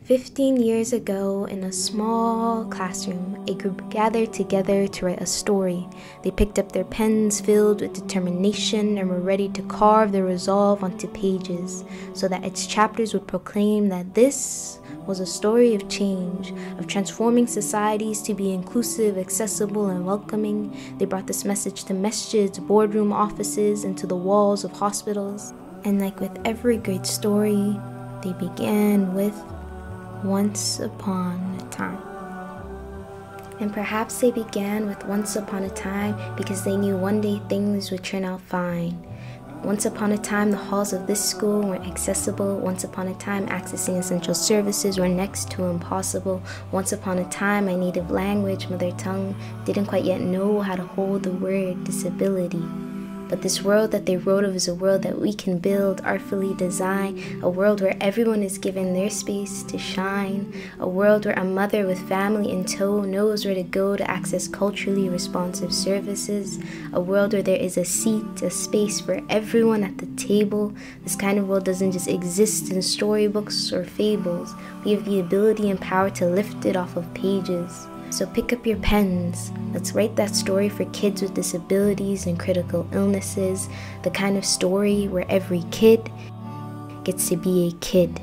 15 years ago, in a small classroom, a group gathered together to write a story. They picked up their pens filled with determination and were ready to carve their resolve onto pages, so that its chapters would proclaim that this was a story of change, of transforming societies to be inclusive, accessible, and welcoming. They brought this message to masjids, boardroom offices, and to the walls of hospitals. And like with every great story, they began with once upon a time. And perhaps they began with once upon a time because they knew one day things would turn out fine. Once upon a time, the halls of this school weren't accessible. Once upon a time, accessing essential services were next to impossible. Once upon a time, my native language, mother tongue, didn't quite yet know how to hold the word disability. But this world that they wrote of is a world that we can build, artfully design, a world where everyone is given their space to shine, a world where a mother with family in tow knows where to go to access culturally responsive services, a world where there is a seat, a space for everyone at the table. This kind of world doesn't just exist in storybooks or fables. We have the ability and power to lift it off of pages. So pick up your pens. Let's write that story for kids with disabilities and critical illnesses, the kind of story where every kid gets to be a kid.